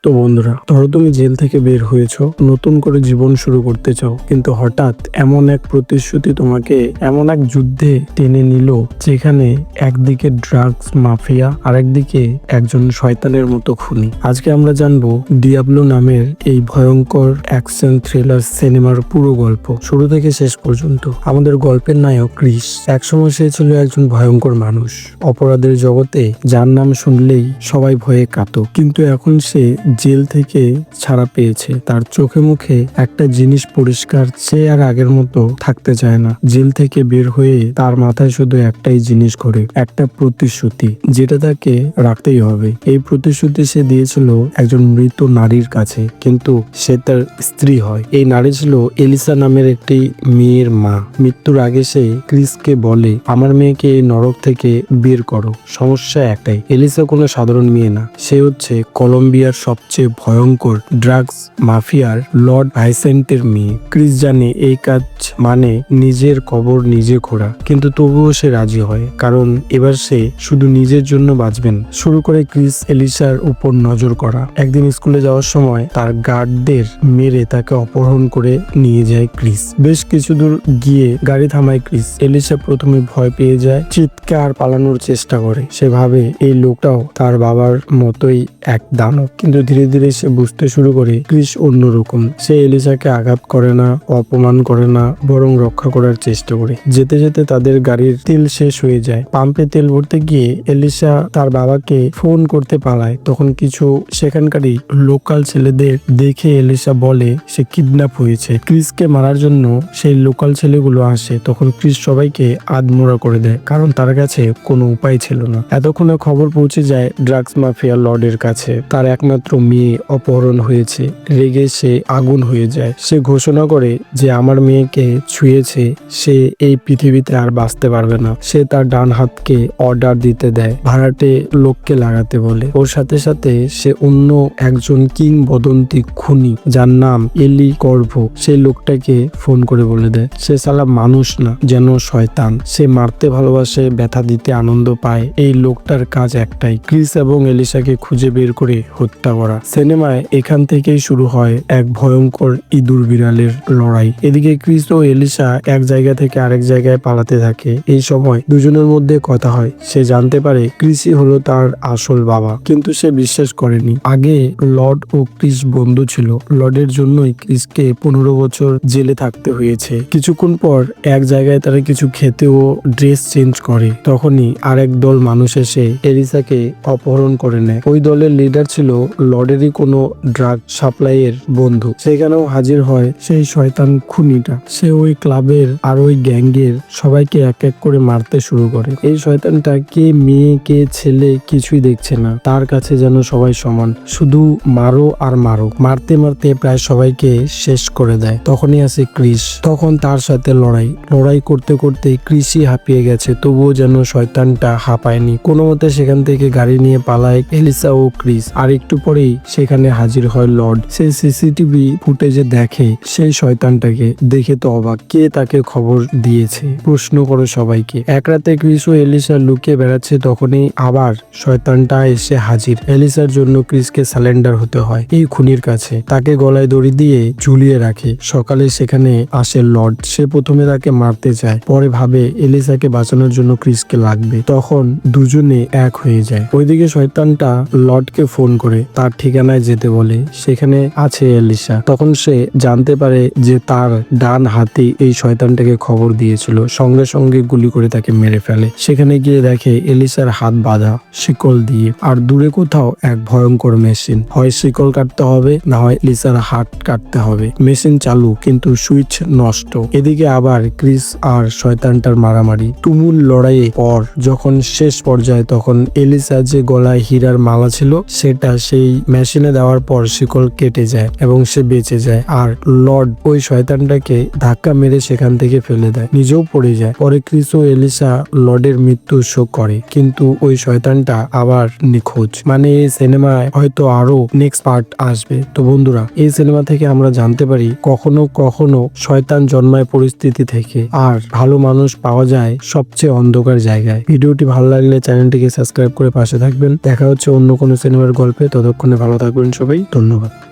তো বন্ধুরা, ধরো তুমি জেল থেকে বের হয়েছো, নতুন করে জীবন শুরু করতে চাও, কিন্তু হঠাৎ এমন এক প্রতিশ্রুতি তোমাকে এমন এক যুদ্ধে টেনে নিল যেখানে একদিকে ড্রাগস মাফিয়া আর একদিকে একজন শয়তানের মতো খুনি। আজকে আমরা জানবো ডিয়াবলো নামের এই ভয়ঙ্কর অ্যাকশন থ্রিলার সিনেমার পুরো গল্প শুরু থেকে শেষ পর্যন্ত। আমাদের গল্পের নায়ক ক্রিস একসময় সে ছিল একজন ভয়ঙ্কর মানুষ, অপরাধের জগতে যার নাম শুনলেই সবাই ভয়ে কাঁপতো। কিন্তু এখন সে জেল থেকে ছাড়া পেয়েছে। তার চোখে মুখে একটা জিনিস পরিষ্কার, সে আর আগের মতো থাকতে চায় না। জেল থেকে বের হয়ে তার মাথায় শুধু একটাই জিনিস ঘোরে, একটা প্রতিশ্রুতি যেটা তাকে রাখতেই হবে। এই প্রতিশ্রুতি সে দিয়েছিল একজন মৃত নারীর কাছে, কিন্তু সে তার স্ত্রী হয়। এই নারী ছিল এলিসা নামের একটি মেয়ের মা। মৃত্যুর আগে সে ক্রিসকে বলে, আমার মেয়েকে এই নরক থেকে বের করো। সমস্যা একটাই, এলিসা কোনো সাধারণ মেয়ে না, সে হচ্ছে কলম্বিয়ার সবচেয়ে ভয়ঙ্কর ড্রাগস মাফিয়ার লর্ড ভাইসেন্টের মেয়ে। ক্রিস জানে এই কাজ মানে নিজের কবর নিজে খোঁড়া, কিন্তু তবুও সে রাজি হয়, কারণ এবার সে শুধু নিজের জন্য বাঁচবেন। শুরু করে ক্রিস এলিসার উপর নজর করা। একদিন স্কুলে যাওয়ার সময় তার গার্ডদের মেরে তাকে অপহরণ করে নিয়ে যায় ক্রিস। বেশ কিছু দূর গিয়ে গাড়ি থামায় ক্রিস। এলিসা প্রথমে ভয় পেয়ে যায়, চিৎকার পালানোর চেষ্টা করে। সে ভাবে এই লোকটাও তার বাবার মতোই এক দানব, কিন্তু ধীরে ধীরে সে বুঝতে শুরু করে ক্রিস অন্যরকম। সে এলিসাকে আঘাত করে না, অপমান করে না, বরং রক্ষা করার চেষ্টা করে। যেতে যেতে তাদের গাড়ির তেল শেষ হয়ে যায়। পাম্পে তেল ভরতে গিয়ে এলিসা তার বাবাকে ফোন করতে পালায়। তখন কিছু সেখানকারই লোকাল ছেলেদের দেখে এলিসা বলে সে কিডন্যাপ হয়েছে। ক্রিসকে মারার জন্য সেই লোকাল ছেলেগুলো আসে। তখন ক্রিস সবাইকে আধমোড়া করে দেয়, কারণ তার কাছে কোনো উপায় ছিল না। এতক্ষণে খবর পৌঁছে যায় ড্রাগস মাফিয়া লর্ডের কাছে। তার একমাত্র মেয়ে অপহরণ হয়েছে। রেগে সে আগুন হয়ে যায়। সে ঘোষণা করে যে আমার মেয়েকে ছুঁয়েছে সে এই পৃথিবীতে আর বাঁচতে পারবে না। সে তার ডান হাতকে অর্ডার দিতে দেয়, ভাড়াটে লোককে লাগাতে বলে। ওর সাথে সাথে সে অন্য একজন কিংবদন্তি খুনি যার নাম এলি কর্ভো, সেই লোকটাকে ফোন করে বলে দেয় সে সালা মানুষ না, যেন শয়তান। সে মারতে ভালোবাসে, ব্যথা দিতে আনন্দ পায়। এই লোকটার কাজ একটাই, ক্রিস এবং এলিসাকে খুঁজে বের করে হত্যা করা। সিনেমায় এখান থেকেই শুরু হয় এক ভয়ঙ্কর ইঁদুর বিড়ালের লড়াই। এদিকে ক্রিস ও এলিসা এক জায়গা থেকে আরেক জায়গায় পালাতে থাকে। এই সময় দুজনের মধ্যে কথা হয়। সে জানতে পারে ক্রিসই হলো তার আসল বাবা, কিন্তু সে বিশ্বাস করেনি। আগে লর্ড ও ক্রিস বন্ধু ছিল, লর্ডের জন্যই ক্রিসকে 15 বছর জেলে থাকতে হয়েছে। কিছুক্ষণ পর এক জায়গায় তারা কিছু খেতে ও ড্রেস চেঞ্জ করে। তখনই আরেক দল মানুষ এসে এলিসাকে অপহরণ করে নেয়। ওই দলের লিডার ছিল লর্ডেরই কোনো ড্রাগ সাপ্লাইয়ের বন্ধু। সেখানেও হাজির হয় সেই শয়তান খুনিটা। সে ওই ক্লাবের আর ওই গ্যাংয়ের সবাইকে এক এক করে মারতে শুরু করে। এই শয়তানটা কে মেয়ে কে ছেলে কিছুই দেখছে না, তার কাছে যেন সবাই সমান, শুধু মারো আর মারো। মারতে মারতে প্রায় সবাইকে শেষ করে দেয়। তখনই আসে ক্রিস। তখন তার সাথে লড়াই করতে করতে ক্রিসই হাঁপিয়ে গেছে, তবুও যেন শয়তানটা হাঁপায়নি। কোনো মতে সেখান থেকে গাড়ি নিয়ে পালায় এলিসা ও ক্রিস। আর একটু পরেই সেখানে হাজির হয় লর্ড। সে সিসিটিভি ফুটেজে দেখে সেই শয়তানটাকে। দেখে তো অবাক, কে তাকে খবর দিয়েছে প্রশ্ন করে সবাইকে। এক রাতে ক্রিস ও এলিসা লুকিয়ে বেড়াচ্ছে, তখনই আবার শয়তানটা এসে হাজির। এলিসার জন্য ক্রিসকে সারেন্ডার হতে হয় এই খুনির কাছে। তাকে গলায় দড়ি দিয়ে ঝুলিয়ে রাখে। সকালে সেখানে আসে লর্ড। সে প্রথমে তাকে মারতে চায়, পরে ভাবে এলিসাকে বাঁচানোর জন্য ক্রিসকে লাগবে। তখন দুজনে এক হয়ে যায়। ওইদিকে শয়তানটা লর্ডকে ফোন করে তার ঠিকানায় যেতে বলে। সেখানে আছে এলিসা। তখন সে জানতে পারে যে তার ডান হাতে এই শয়তানটাকে খবর দিয়েছিল। সঙ্গে সঙ্গে গুলি করে তাকে মেরে ফেলে। সেখানে গিয়ে দেখে এলিসার হাত বাঁধা শিকল দিয়ে, আর দূরে কোথাও এক ভয়ঙ্কর মেশিন। হয় শিকল কাটতে হবে, না হয় এলিসার হাত কাটতে হবে। মেশিন চালু, কিন্তু সুইচ নষ্ট। এদিকে আবার ক্রিস আর শয়তানটার মারামারি। তুমুল লড়াইয়ে পর যখন শেষ পর্যায়ে, তখন এলিসা যে গলায় হীরার মালা ছিল সেটা সেই মেশিনে দেওয়ার পর শিকল কেটে যায় এবং সে বেঁচে যায়। আর লর্ড ওই শয়তানটাকে ধাক্কা মেরে সেখান থেকে ফেলে দেয়, নিজেও পড়ে যায়। পরে ক্রিস ও এলিসা লর্ডের মৃত্যু শোক করে, কিন্তু ওই শয়তানটা আবার নিখোঁজ। মানে এই সিনেমায় হয়তো আরো নেক্সট পার্ট আসবে। তো বন্ধুরা, এই সিনেমা থেকে আমরা জানতে পারি কখনো কখনো শয়তান জন্মায় পরিস্থিতি থেকে, আর ভালো মানুষ পাওয়া যায় সবচেয়ে অন্ধকার জায়গায়। ভিডিওটি ভালো লাগলে চ্যানেলটিকে সাবস্ক্রাইব করে পাশে থাকবেন। দেখা হচ্ছে অন্য কোনো সিনেমার গল্পে। ততক্ষণে ভালো থাকবেন সবাই, ধন্যবাদ।